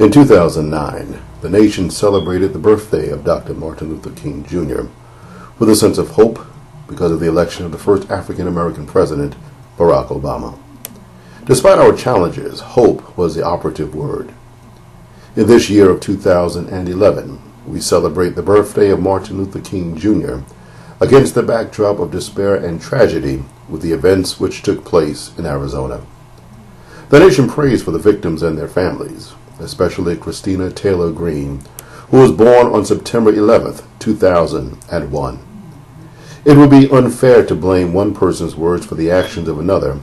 In 2009, the nation celebrated the birthday of Dr. Martin Luther King Jr. with a sense of hope because of the election of the first African American president, Barack Obama. Despite our challenges, hope was the operative word. In this year of 2011, we celebrate the birthday of Martin Luther King Jr. against the backdrop of despair and tragedy with the events which took place in Arizona. The nation prays for the victims and their families, especially Christina Taylor Greene, who was born on September 11, 2001. It would be unfair to blame one person's words for the actions of another,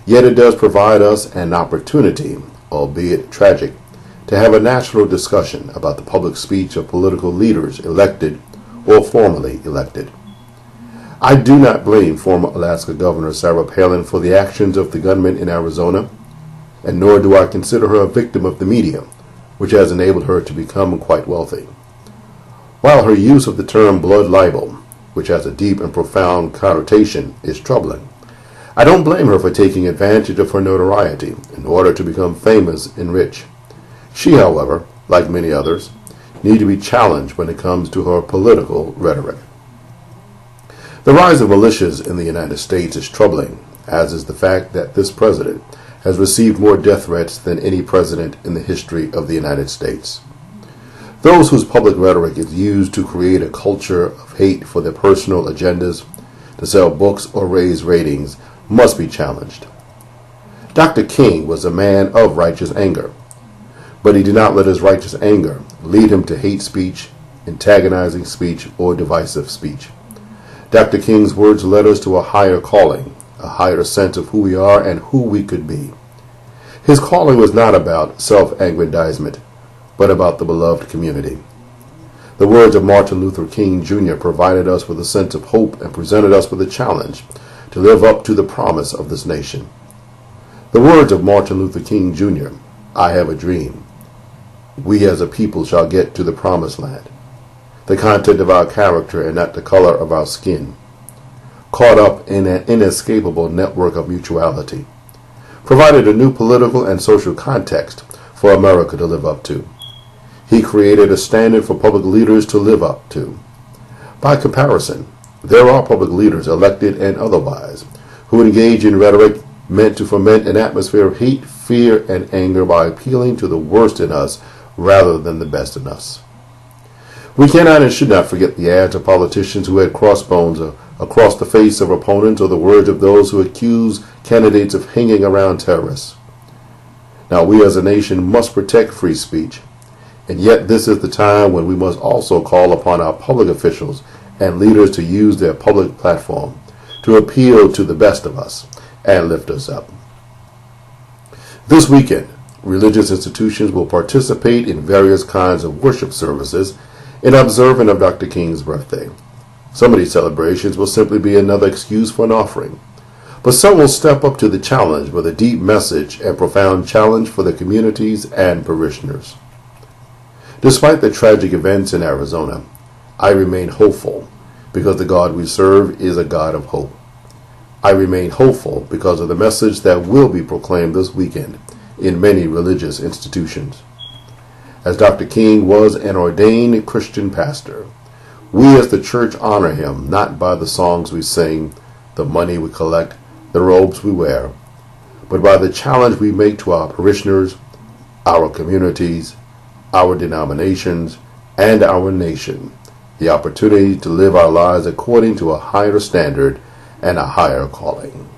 yet it does provide us an opportunity, albeit tragic, to have a national discussion about the public speech of political leaders elected or formerly elected. I do not blame former Alaska Governor Sarah Palin for the actions of the gunman in Arizona, and nor do I consider her a victim of the media, which has enabled her to become quite wealthy. While her use of the term blood libel, which has a deep and profound connotation, is troubling, I don't blame her for taking advantage of her notoriety in order to become famous and rich. She, however, like many others, need to be challenged when it comes to her political rhetoric. The rise of militias in the United States is troubling, as is the fact that this president has received more death threats than any president in the history of the United States. Those whose public rhetoric is used to create a culture of hate for their personal agendas, to sell books or raise ratings, must be challenged. Dr. King was a man of righteous anger, but he did not let his righteous anger lead him to hate speech, antagonizing speech, or divisive speech. Dr. King's words led us to a higher calling, a higher sense of who we are and who we could be. His calling was not about self-aggrandizement, but about the beloved community. The words of Martin Luther King Jr. provided us with a sense of hope and presented us with a challenge to live up to the promise of this nation. The words of Martin Luther King Jr., I have a dream. We as a people shall get to the promised land. The content of our character and not the color of our skin. Caught up in an inescapable network of mutuality. Provided a new political and social context for America to live up to. He created a standard for public leaders to live up to. By comparison, there are public leaders, elected and otherwise, who engage in rhetoric meant to foment an atmosphere of hate, fear, and anger by appealing to the worst in us rather than the best in us. We cannot and should not forget the ads of politicians who had crossbones across the face of opponents or the words of those who accuse candidates of hanging around terrorists. Now, we as a nation must protect free speech, and yet this is the time when we must also call upon our public officials and leaders to use their public platform to appeal to the best of us and lift us up. This weekend, religious institutions will participate in various kinds of worship services in observance of Dr. King's birthday. Some of these celebrations will simply be another excuse for an offering, but some will step up to the challenge with a deep message and profound challenge for the communities and parishioners. Despite the tragic events in Arizona, I remain hopeful because the God we serve is a God of hope. I remain hopeful because of the message that will be proclaimed this weekend in many religious institutions. As Dr. King was an ordained Christian pastor, we as the church honor him not by the songs we sing, the money we collect, the robes we wear, but by the challenge we make to our parishioners, our communities, our denominations, and our nation, the opportunity to live our lives according to a higher standard and a higher calling.